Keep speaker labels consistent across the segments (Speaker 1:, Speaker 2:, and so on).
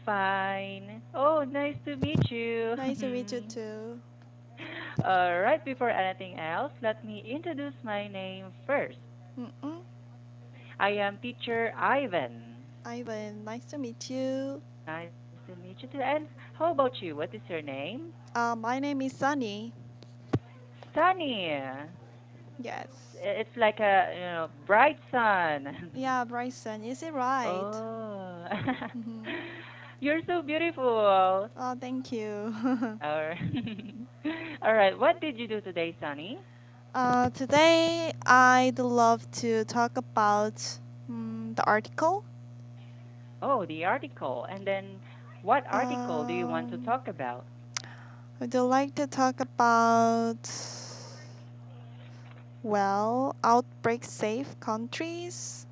Speaker 1: fine. Oh, nice to meet you.
Speaker 2: Nice to meet you too.
Speaker 1: All right, before anything else, let me introduce my name first.
Speaker 2: Mm-mm.
Speaker 1: I am teacher Ivan.
Speaker 2: Ivan, nice to meet you.
Speaker 1: Nice to meet you too. And how about you? What is your name?
Speaker 2: My name is Sunny.
Speaker 1: Sunny.
Speaker 2: Yes.
Speaker 1: It's like a, bright sun.
Speaker 2: Yeah, Bryson, is it right?
Speaker 1: Oh.
Speaker 2: Mm-hmm.
Speaker 1: You're so beautiful.
Speaker 2: Oh, thank you.
Speaker 1: All All right. What did you do today, Sunny?
Speaker 2: Today I'd love to talk about the article.
Speaker 1: Oh, the article. And then what article do you want to
Speaker 2: Um,
Speaker 1: talk about?
Speaker 2: would you like to talk about, well, outbreak safe countries?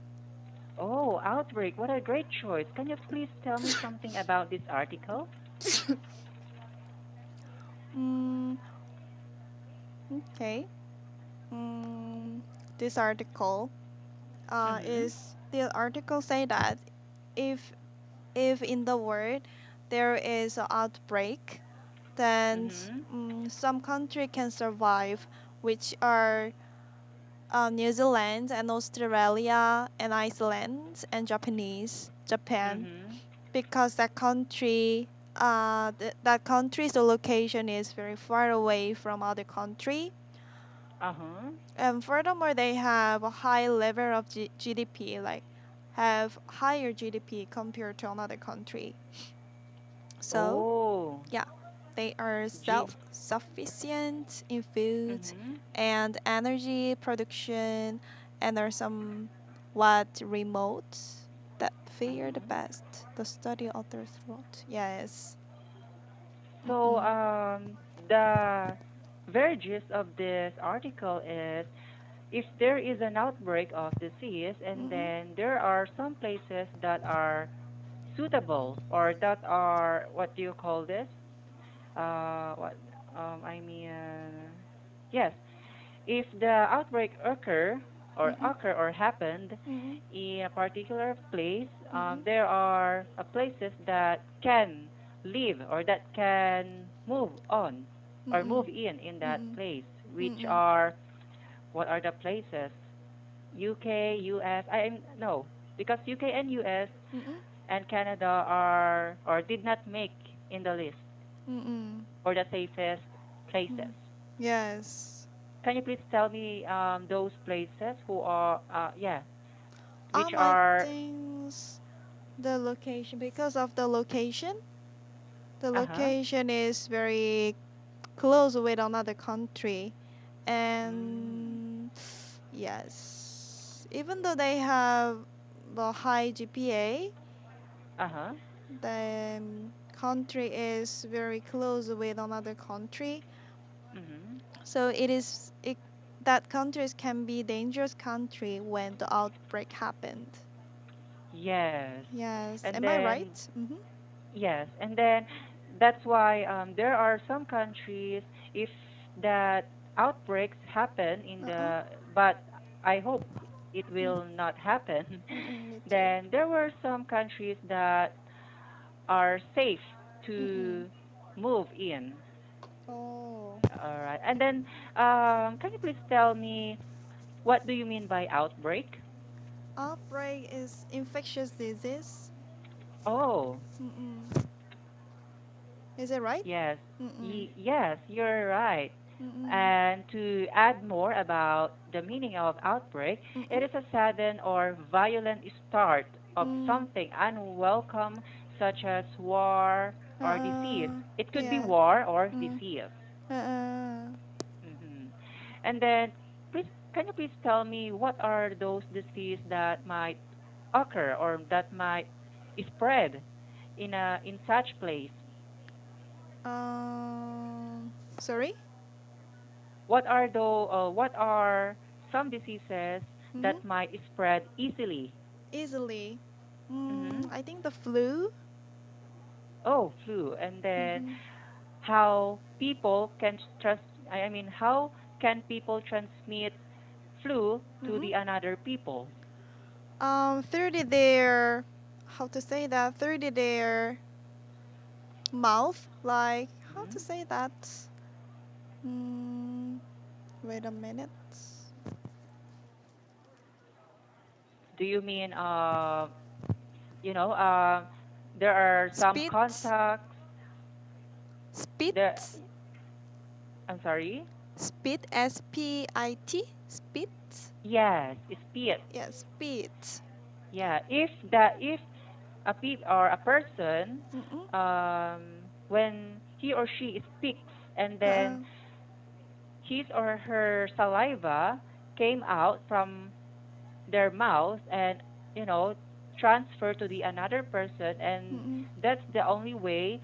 Speaker 1: Oh, outbreak. What a great choice. Can you please tell me something about this article?
Speaker 2: mm, okay. Mm, this article
Speaker 1: Mhm.
Speaker 2: is the article say that if if in the world there is an outbreak, then
Speaker 1: Mhm.
Speaker 2: some country can survive, which are New Zealand and Australia and Iceland and Japan,
Speaker 1: Mhm.
Speaker 2: because that country's location is very far away from other country.
Speaker 1: Uh-huh.
Speaker 2: And furthermore, they have a high level of GDP, like have higher GDP compared to another country. So
Speaker 1: Oh.
Speaker 2: yeah, they are
Speaker 1: G.
Speaker 2: self-sufficient in food
Speaker 1: Mhm.
Speaker 2: and energy production, and are some what remote that fare the
Speaker 1: Mhm.
Speaker 2: best. The study authors wrote. Yes.
Speaker 1: So,
Speaker 2: Mm-mm.
Speaker 1: the very gist of this article is if there is an outbreak of disease and
Speaker 2: Mm-mm.
Speaker 1: then there are some places that are suitable or that are what do you call this? What I mean, yes, if the outbreak
Speaker 2: Mm-mm.
Speaker 1: occur or happened
Speaker 2: Mm-mm.
Speaker 1: in a particular place,
Speaker 2: Mm-mm.
Speaker 1: there are places that can live or that can move on or
Speaker 2: Mm-mm.
Speaker 1: move in that
Speaker 2: Mm-mm.
Speaker 1: place, which
Speaker 2: Mm-mm.
Speaker 1: are what are the places? UK, US. No, because UK and US
Speaker 2: Mm-mm.
Speaker 1: and Canada are or did not make in the list
Speaker 2: Mm-mm.
Speaker 1: for the safest
Speaker 2: Mm.
Speaker 1: places.
Speaker 2: Yes.
Speaker 1: Can you please tell me those places who are yeah, which
Speaker 2: I
Speaker 1: are
Speaker 2: think the location, because of the
Speaker 1: uh-huh.
Speaker 2: location is very close with another country,
Speaker 1: Mm.
Speaker 2: and yes, even though they have the high GPA,
Speaker 1: Uh-huh.
Speaker 2: the country is very close with another country,
Speaker 1: Mhm.
Speaker 2: so that countries can be dangerous country when the outbreak happened.
Speaker 1: Yes.
Speaker 2: Yes,
Speaker 1: And
Speaker 2: am I
Speaker 1: then
Speaker 2: right? Mm-hmm.
Speaker 1: yes, and then that's why there are some countries if that outbreaks happen in
Speaker 2: Uh-uh.
Speaker 1: the but I hope it will not happen.
Speaker 2: Mm-mm, me too.
Speaker 1: Then there were some countries that are safe
Speaker 2: Mm-mm.
Speaker 1: to move in.
Speaker 2: Oh,
Speaker 1: All right. And then can you please tell me what do you mean by outbreak?
Speaker 2: outbreak is infectious disease.
Speaker 1: Oh,
Speaker 2: Mm-mm. Is it right?
Speaker 1: yes.
Speaker 2: Mm-mm.
Speaker 1: Yes, you're right.
Speaker 2: Mm-mm.
Speaker 1: And to add more about the meaning of outbreak, it
Speaker 2: Mm-mm.
Speaker 1: is a sudden or violent start of
Speaker 2: Mm.
Speaker 1: something unwelcome, such as war or disease.
Speaker 2: Uh-uh.
Speaker 1: It could be
Speaker 2: Yeah.
Speaker 1: war or
Speaker 2: Mm.
Speaker 1: disease.
Speaker 2: Uh-uh.
Speaker 1: Hmm. And then, please, can you please tell me what are those diseases that might occur or that might spread in such place?
Speaker 2: Sorry?
Speaker 1: What are some diseases
Speaker 2: Mm-hmm.
Speaker 1: that might spread easily?
Speaker 2: Easily.
Speaker 1: Mm-hmm.
Speaker 2: I think the flu.
Speaker 1: Oh, flu. And then
Speaker 2: Mm-hmm.
Speaker 1: how people can trans I mean how can people transmit flu to
Speaker 2: Mm-mm.
Speaker 1: the another people?
Speaker 2: 30 there. How to say that? 30 there. mouth, like how to
Speaker 1: Mhm.
Speaker 2: say that? Mm, wait a minute.
Speaker 1: Do you mean you know, there are some
Speaker 2: Spit,
Speaker 1: contacts there.
Speaker 2: spit,
Speaker 1: I'm sorry.
Speaker 2: spit. SPIT. Spit.
Speaker 1: Yes, spit.
Speaker 2: Yeah, spit.
Speaker 1: Yeah, if a people or a person,
Speaker 2: Mm-mm.
Speaker 1: when he or she speaks and then
Speaker 2: Uh-uh.
Speaker 1: his or her saliva came out from their mouth and you know transfer to the another person, and
Speaker 2: Mm-mm.
Speaker 1: that's the only way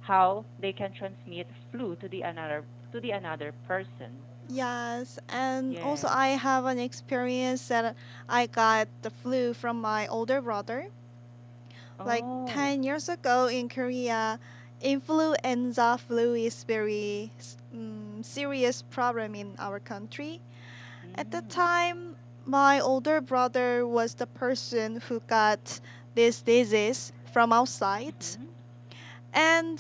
Speaker 1: how they can transmit flu to the another person.
Speaker 2: Yes, and also
Speaker 1: Yes.
Speaker 2: I have an experience that I got the flu from my older brother. Like
Speaker 1: Oh.
Speaker 2: 10 years ago in Korea, influenza flu is very serious problem in our country. At the
Speaker 1: Mm.
Speaker 2: time, my older brother was the person who got this disease from outside.
Speaker 1: Mhm.
Speaker 2: And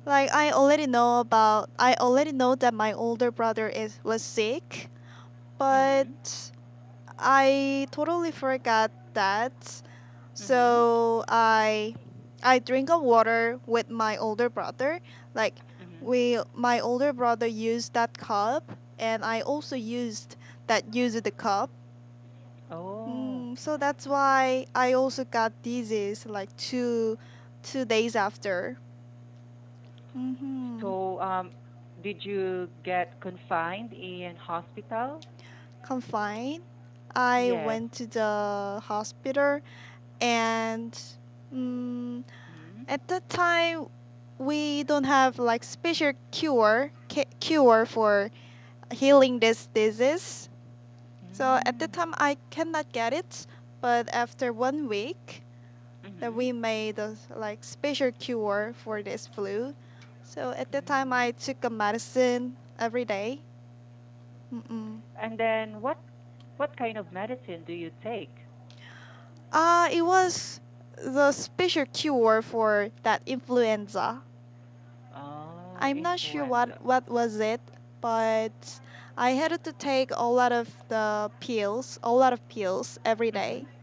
Speaker 2: like I already know that my older brother is was sick, but
Speaker 1: Mhm.
Speaker 2: I totally forgot that.
Speaker 1: Mhm.
Speaker 2: So I drink a water with my older brother. Like
Speaker 1: Mhm.
Speaker 2: we my older brother used that cup and I also used the cup.
Speaker 1: Oh.
Speaker 2: So that's why I also got disease like two days after. Mm-hmm.
Speaker 1: So did you get confined in hospital?
Speaker 2: Confined. I
Speaker 1: Yes.
Speaker 2: went to the hospital and mm,
Speaker 1: Mhm.
Speaker 2: at that time we don't have like special cure for healing this disease. So at the
Speaker 1: Mm.
Speaker 2: time I cannot get it, but after 1 week that
Speaker 1: Mhm.
Speaker 2: we made a like special cure for this flu. So at the time
Speaker 1: Mm.
Speaker 2: I took a medicine every day. Mm-mm.
Speaker 1: And then what kind of medicine do you take?
Speaker 2: It was the special cure for that influenza.
Speaker 1: Oh,
Speaker 2: I'm not sure
Speaker 1: influenza.
Speaker 2: what was it, but I had to take a lot of pills every day.
Speaker 1: Mhm.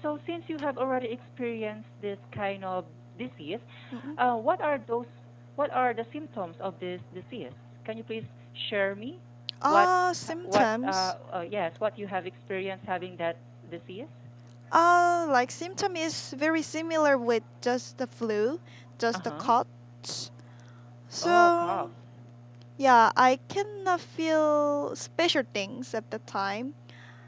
Speaker 1: So since you have already experienced this kind of disease,
Speaker 2: Mm-mm.
Speaker 1: what are those? What are the symptoms of this disease? Can you please share me what
Speaker 2: Symptoms.
Speaker 1: yes, what you have experienced having that disease?
Speaker 2: Like symptom is very similar with just the flu,
Speaker 1: Uh
Speaker 2: just the
Speaker 1: huh.
Speaker 2: cough.
Speaker 1: Oh,
Speaker 2: So
Speaker 1: cough.
Speaker 2: yeah, I cannot feel special things at the time.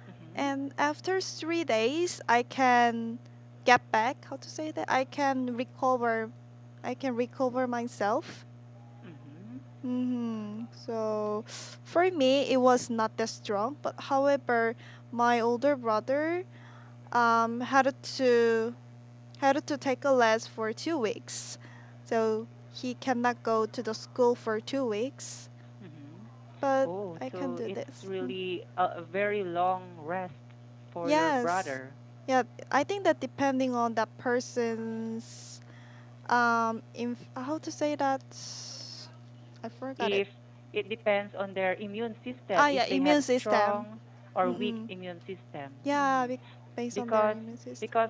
Speaker 1: Mhm.
Speaker 2: And after 3 days, I can get back. How to say that? I can recover. I can recover myself.
Speaker 1: Mhm.
Speaker 2: So for me, it was not that strong. But however, my older brother had to take a less for 2 weeks, so he cannot go to the school for 2 weeks.
Speaker 1: Mhm.
Speaker 2: But
Speaker 1: Oh,
Speaker 2: I can
Speaker 1: so
Speaker 2: do
Speaker 1: it's
Speaker 2: this.
Speaker 1: really a very long rest for your
Speaker 2: Yes.
Speaker 1: brother.
Speaker 2: Yeah, I think that depending on that person's how to say that? I forgot it.
Speaker 1: If it depends on their immune system,
Speaker 2: Ah,
Speaker 1: if
Speaker 2: yeah,
Speaker 1: they have
Speaker 2: immune system.
Speaker 1: strong or weak
Speaker 2: Mm-mm.
Speaker 1: immune system.
Speaker 2: Yeah,
Speaker 1: Hmm.
Speaker 2: based on their
Speaker 1: Because
Speaker 2: immune system.
Speaker 1: because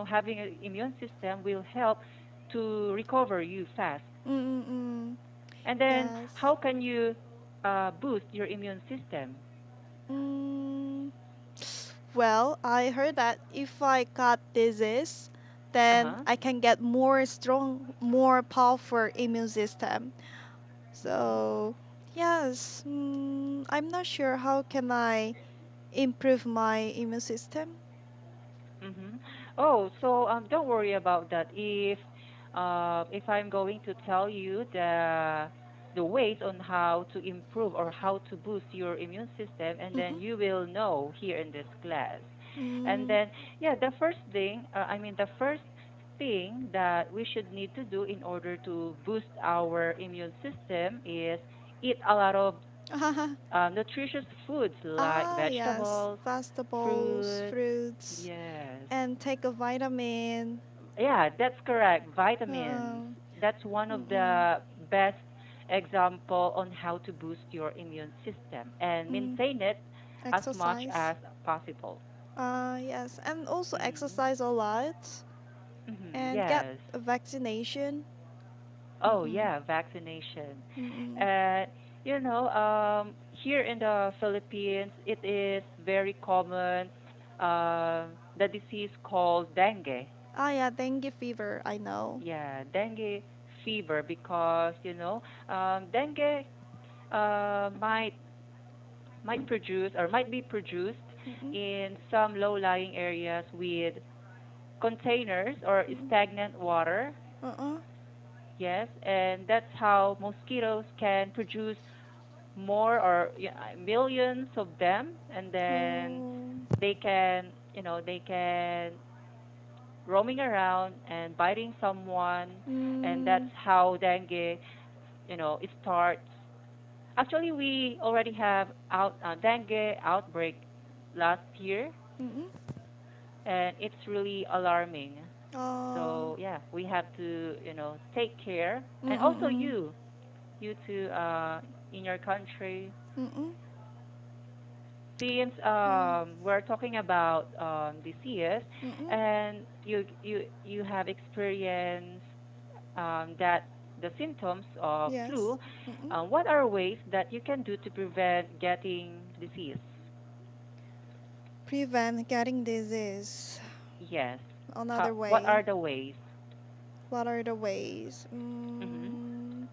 Speaker 1: having an immune system will help to recover you fast.
Speaker 2: Mm-mm.
Speaker 1: And then
Speaker 2: Yes.
Speaker 1: how can you boost your immune system?
Speaker 2: Mm, well, I heard that if I got disease,
Speaker 1: Uh
Speaker 2: then
Speaker 1: huh.
Speaker 2: I can get more powerful immune system.
Speaker 1: Mhm.
Speaker 2: So, yes, I'm not sure how can I improve my immune system.
Speaker 1: Mm-hmm. Oh, so don't worry about that. If I'm going to tell you the ways on how to improve or how to boost your immune system, and then
Speaker 2: Mm-mm.
Speaker 1: you will know here in this class. And
Speaker 2: Mm,
Speaker 1: then, yeah, the first thing that we should need to do in order to boost our immune system is eat a lot of nutritious foods like
Speaker 2: yes,
Speaker 1: vegetables,
Speaker 2: vegetables,
Speaker 1: fruits.
Speaker 2: fruits,
Speaker 1: Yes.
Speaker 2: and take a vitamin.
Speaker 1: Yeah, that's correct. Vitamins.
Speaker 2: Uh,
Speaker 1: That's one of
Speaker 2: mm-mm.
Speaker 1: the best example on how to boost your immune system and
Speaker 2: Mm,
Speaker 1: maintain it as much
Speaker 2: exercise.
Speaker 1: as possible.
Speaker 2: Yes, and also
Speaker 1: Mm-hmm.
Speaker 2: exercise a lot
Speaker 1: Mm-hmm.
Speaker 2: and get
Speaker 1: Yes.
Speaker 2: a vaccination.
Speaker 1: Oh,
Speaker 2: Mm-mm.
Speaker 1: yeah, vaccination.
Speaker 2: Mm-mm.
Speaker 1: And here in the Philippines, it is very common, the disease called dengue.
Speaker 2: Ah, yeah, dengue fever, I know.
Speaker 1: Yeah, dengue fever because dengue might produce or might be produced
Speaker 2: Mm-mm.
Speaker 1: in some low-lying areas with containers or stagnant water.
Speaker 2: Uh-uh.
Speaker 1: Yes, and that's how mosquitoes can produce more or millions of them, and then
Speaker 2: Oh.
Speaker 1: they can roaming around and biting someone, and that's
Speaker 2: Mm.
Speaker 1: how dengue it starts. Actually, we already have dengue outbreak last year,
Speaker 2: Mm-mm.
Speaker 1: and it's really alarming.
Speaker 2: Oh.
Speaker 1: So yeah, we have to take care, and also
Speaker 2: Mm-mm.
Speaker 1: you too, in your country.
Speaker 2: Mm-mm.
Speaker 1: Since
Speaker 2: Mm.
Speaker 1: we're talking about disease,
Speaker 2: Mm-mm.
Speaker 1: and you have experienced that the symptoms of
Speaker 2: Yes.
Speaker 1: flu,
Speaker 2: Mm-mm.
Speaker 1: what are ways that you can do to prevent getting disease?
Speaker 2: Prevent getting disease.
Speaker 1: Yes.
Speaker 2: Another
Speaker 1: What
Speaker 2: way.
Speaker 1: are the ways?
Speaker 2: What are the ways?
Speaker 1: Mhm.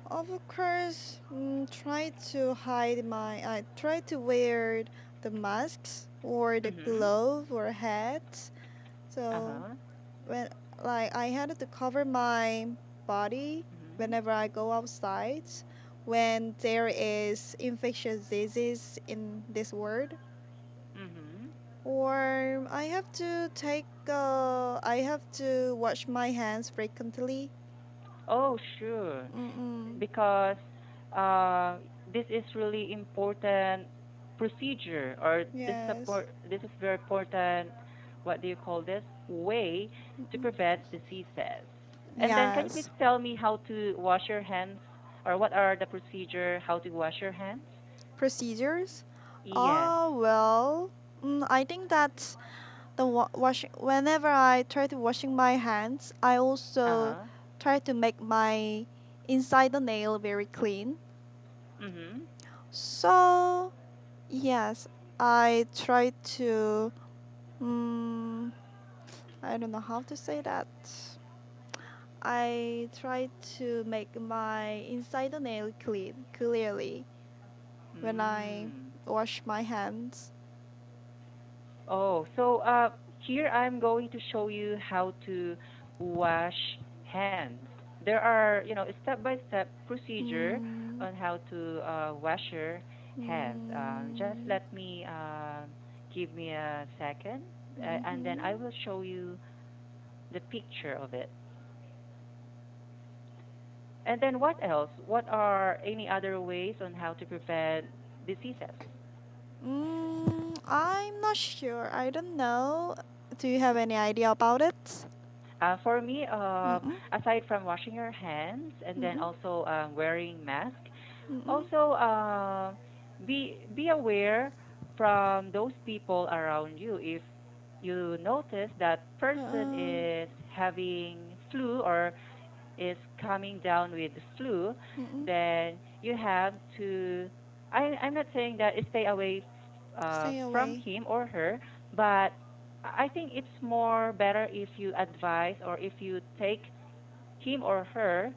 Speaker 2: Of course, try to hide my. I try to wear the masks or the
Speaker 1: Mhm.
Speaker 2: glove or hat. So
Speaker 1: Uh-huh.
Speaker 2: when like I had to cover my body
Speaker 1: Mhm.
Speaker 2: whenever I go outside when there is infectious disease in this world.
Speaker 1: Mhm.
Speaker 2: Or I have to wash my hands frequently.
Speaker 1: Oh, sure.
Speaker 2: Mm-mm.
Speaker 1: Because uh, this is really important procedure, or
Speaker 2: Yes.
Speaker 1: this is very important, what do you call this, way to
Speaker 2: Mm-mm.
Speaker 1: prevent diseases. And then can you please
Speaker 2: Yes.
Speaker 1: tell me how to wash your hands, or what are the procedure how to wash your hands?
Speaker 2: Procedures.
Speaker 1: Yes.
Speaker 2: Oh well. I think that washing whenever I try to washing my hands, I also
Speaker 1: Uh-huh.
Speaker 2: try to make my inside the nail very clean.
Speaker 1: Mhm.
Speaker 2: So yes, I try to. Mm, I don't know how to say that. I try to make my inside the nail clean clearly when I
Speaker 1: Mm.
Speaker 2: wash my hands.
Speaker 1: Oh, so here I'm going to show you how to wash hands. There are, step-by-step procedure
Speaker 2: Mm,
Speaker 1: on how to wash your hands. Just
Speaker 2: mm,
Speaker 1: let me give me a second, and then I
Speaker 2: mm-hmm.
Speaker 1: will show you the picture of it. And then what else? What are any other ways on how to prevent diseases?
Speaker 2: I'm not sure. I don't know. Do you have any idea about it?
Speaker 1: For me,
Speaker 2: Mm-mm,
Speaker 1: aside from washing your hands and then
Speaker 2: mm-mm,
Speaker 1: also wearing mask,
Speaker 2: mm-mm,
Speaker 1: also be aware from those people around you. If you notice that person
Speaker 2: uh,
Speaker 1: is having flu or is coming down with flu,
Speaker 2: mm-mm.
Speaker 1: then you have to. I'm not saying that stay away
Speaker 2: Stay
Speaker 1: from
Speaker 2: away.
Speaker 1: him or her, but I think it's more better if you advise or if you take him or her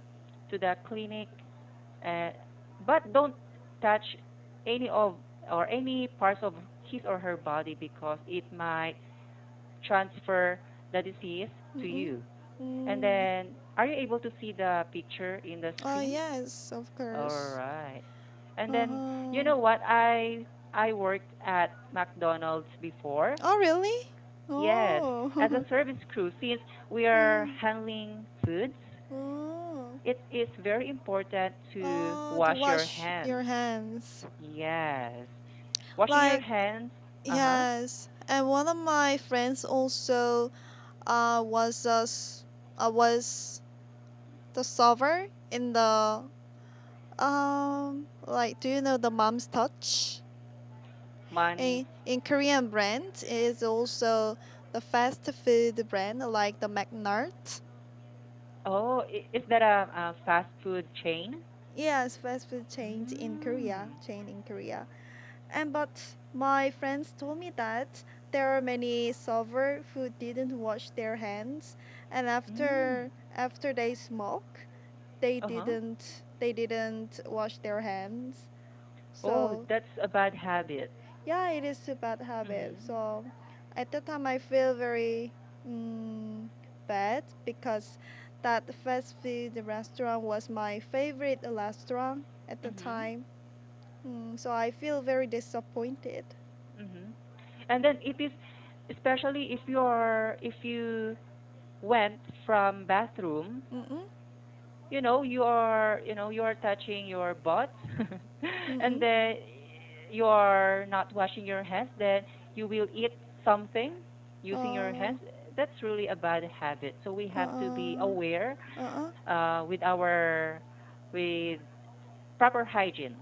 Speaker 1: to the clinic, uh, but don't touch any of or any parts of his or her body because it might transfer the disease to
Speaker 2: Mm-mm.
Speaker 1: you. And
Speaker 2: Mm.
Speaker 1: then, are you able to see the picture in the
Speaker 2: Oh
Speaker 1: screen?
Speaker 2: yes, of
Speaker 1: All
Speaker 2: course.
Speaker 1: right. And then, you
Speaker 2: Uh-huh.
Speaker 1: know what? I worked at McDonald's before.
Speaker 2: Oh really?
Speaker 1: Yes, as a
Speaker 2: Oh.
Speaker 1: service crew, since we are
Speaker 2: Mm.
Speaker 1: handling foods,
Speaker 2: Oh.
Speaker 1: it is very important to
Speaker 2: Oh, to
Speaker 1: wash your
Speaker 2: wash
Speaker 1: hands.
Speaker 2: your hands.
Speaker 1: Yes. Washing your
Speaker 2: Like
Speaker 1: hands. Uh-huh.
Speaker 2: yes. And one of my friends also was was the server in the like, do you know the Mom's Touch?
Speaker 1: Moms.
Speaker 2: In Korean brand is also the fast food brand like the McNart.
Speaker 1: Oh, is that a fast food chain?
Speaker 2: Yes, fast food
Speaker 1: Mm.
Speaker 2: chain in Korea. And but my friends told me that there are many server who didn't wash their hands, and
Speaker 1: Mm.
Speaker 2: after they smoke,
Speaker 1: Uh-huh.
Speaker 2: they didn't wash their hands.
Speaker 1: Oh,
Speaker 2: So
Speaker 1: that's a bad habit.
Speaker 2: yeah, it is a bad habit.
Speaker 1: Mm-hmm.
Speaker 2: So at the time, I feel very mm, bad because that fast food restaurant was my favorite restaurant at the
Speaker 1: Mm-hmm.
Speaker 2: time. So I feel very disappointed.
Speaker 1: Mm-hmm. And then it is, especially if you went from bathroom,
Speaker 2: Mm-mm,
Speaker 1: you are touching your butt, and
Speaker 2: mm-mm,
Speaker 1: then you are not washing your hands, then you will eat something using your
Speaker 2: uh,
Speaker 1: hands. That's really a bad habit. So we have to be
Speaker 2: uh,
Speaker 1: aware
Speaker 2: uh,
Speaker 1: with proper hygiene.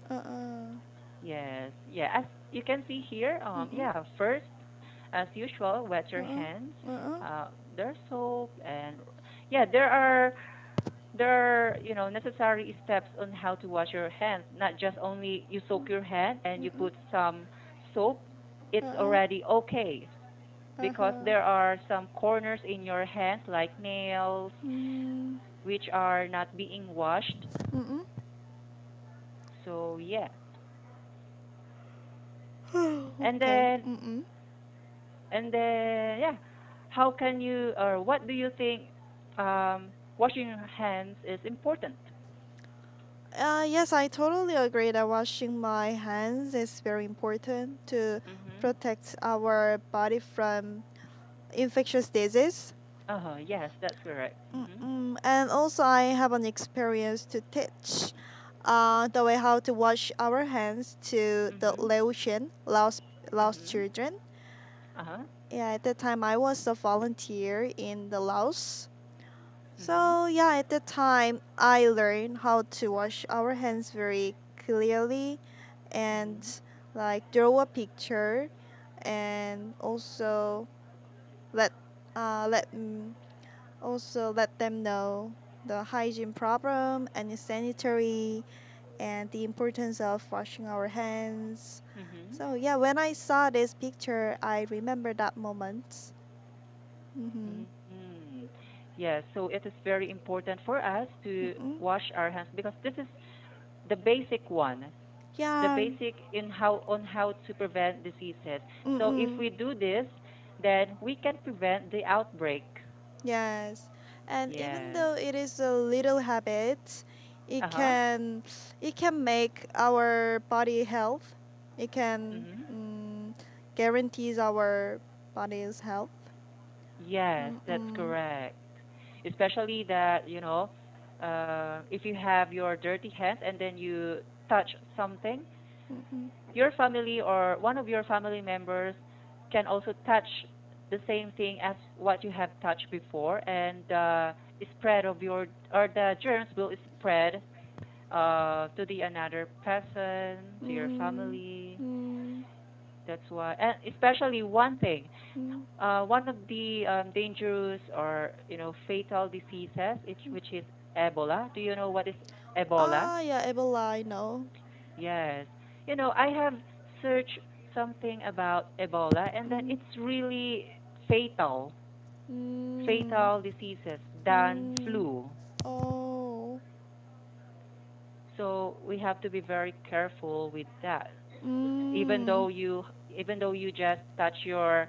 Speaker 2: uh,
Speaker 1: Yes, yeah. As you can see here,
Speaker 2: mm-mm,
Speaker 1: yeah. First, as usual, wet your
Speaker 2: uh,
Speaker 1: hands.
Speaker 2: uh,
Speaker 1: There's soap and yeah, there are necessary steps on how to wash your hands. Not just only you soak your hand and you
Speaker 2: mm-mm,
Speaker 1: put some soap, it's
Speaker 2: uh,
Speaker 1: already okay because
Speaker 2: uh,
Speaker 1: there are some corners in your hands like nails
Speaker 2: mm,
Speaker 1: which are not being washed.
Speaker 2: mm-mm.
Speaker 1: So yeah. And
Speaker 2: Okay.
Speaker 1: then
Speaker 2: Mm-mm.
Speaker 1: and then yeah, how can you or what do you think washing your hands is important?
Speaker 2: Yes, I totally agree that washing my hands is very important to
Speaker 1: Mhm.
Speaker 2: protect our body from infectious disease.
Speaker 1: Uh-huh, yes, that's correct. Mhm.
Speaker 2: And also, I have an experience to teach the way how to wash our hands to the
Speaker 1: Mhm.
Speaker 2: Laotian, Laos
Speaker 1: Mhm.
Speaker 2: children.
Speaker 1: Uh-huh.
Speaker 2: Yeah, at the time I was a volunteer in the Laos.
Speaker 1: Mhm.
Speaker 2: So yeah, at the time I learned how to wash our hands very clearly and
Speaker 1: Mhm.
Speaker 2: like draw a picture and let let also let them know the hygiene problem and the sanitary and the importance of washing our hands.
Speaker 1: Mhm.
Speaker 2: So yeah, when I saw this picture, I remember that moment. Mhm.
Speaker 1: Mhm. Yes, so it is very important for us to
Speaker 2: Mm-mm.
Speaker 1: wash our hands because this is the basic one, the
Speaker 2: Yeah.
Speaker 1: basic in how to prevent diseases. So if
Speaker 2: Mm-mm.
Speaker 1: we do this, then we can prevent the outbreak.
Speaker 2: Yes. And even
Speaker 1: Yes.
Speaker 2: though it is a little habit, it
Speaker 1: Uh-huh.
Speaker 2: can it can make our body health. It can
Speaker 1: Mhm.
Speaker 2: guarantees our body's health.
Speaker 1: Yes, that's
Speaker 2: Mm-mm.
Speaker 1: correct. Especially that, if you have your dirty hands and then you touch something,
Speaker 2: Mm-mm.
Speaker 1: your family or one of your family members can also touch the same thing as what you have touched before, and spread of your or the germs will spread to the another person, to your
Speaker 2: Mm.
Speaker 1: family.
Speaker 2: Mm.
Speaker 1: That's why, and especially one thing,
Speaker 2: Mm.
Speaker 1: one of the dangerous or fatal diseases, which is Ebola. Do you know what is Ebola?
Speaker 2: Ah, yeah, Ebola, I know.
Speaker 1: Yes. I have searched something about Ebola, and then
Speaker 2: Mm.
Speaker 1: it's really fatal,
Speaker 2: Mm.
Speaker 1: fatal diseases than
Speaker 2: Mm.
Speaker 1: flu.
Speaker 2: Oh.
Speaker 1: So we have to be very careful with that. Even
Speaker 2: Mm.
Speaker 1: though you just touch your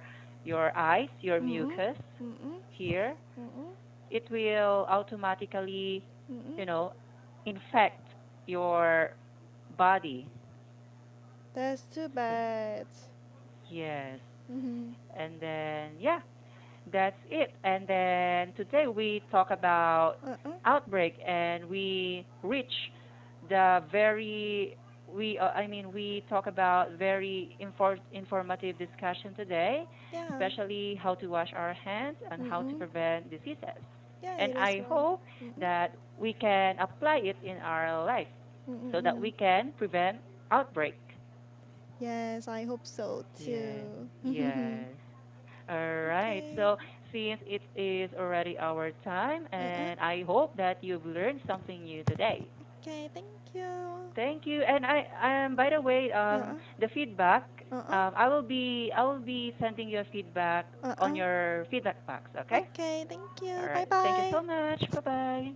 Speaker 1: eyes, your
Speaker 2: Mm-mm.
Speaker 1: mucus
Speaker 2: Mm-mm.
Speaker 1: here,
Speaker 2: Mm-mm.
Speaker 1: it will automatically,
Speaker 2: Mm-mm.
Speaker 1: you know, infect your body.
Speaker 2: That's too
Speaker 1: So,
Speaker 2: bad.
Speaker 1: yes.
Speaker 2: Mm-hmm.
Speaker 1: And then, yeah, that's it. And then today we talk about
Speaker 2: Uh-uh.
Speaker 1: outbreak and we reach the very, we talk about very informative discussion today,
Speaker 2: Yeah.
Speaker 1: especially how to wash our hands and how to
Speaker 2: Mm-mm.
Speaker 1: prevent diseases.
Speaker 2: Yeah,
Speaker 1: And
Speaker 2: it is
Speaker 1: I
Speaker 2: right.
Speaker 1: hope
Speaker 2: Mm-mm.
Speaker 1: that we can apply it in our life so that
Speaker 2: Mm-mm.
Speaker 1: we can prevent outbreak.
Speaker 2: Yes, I hope so
Speaker 1: Yes.
Speaker 2: too.
Speaker 1: Yes. All right.
Speaker 2: Okay.
Speaker 1: So since it is already our time,
Speaker 2: Uh-uh.
Speaker 1: and I hope that you've learned something new today.
Speaker 2: Okay, thank you.
Speaker 1: Thank you. And by the way,
Speaker 2: Uh-uh.
Speaker 1: the feedback,
Speaker 2: Uh-uh.
Speaker 1: I will be sending you a feedback on
Speaker 2: Uh-uh.
Speaker 1: your feedback box. Okay.
Speaker 2: Okay, thank
Speaker 1: All
Speaker 2: you. Bye
Speaker 1: right. Thank you
Speaker 2: bye.
Speaker 1: so much. Bye bye.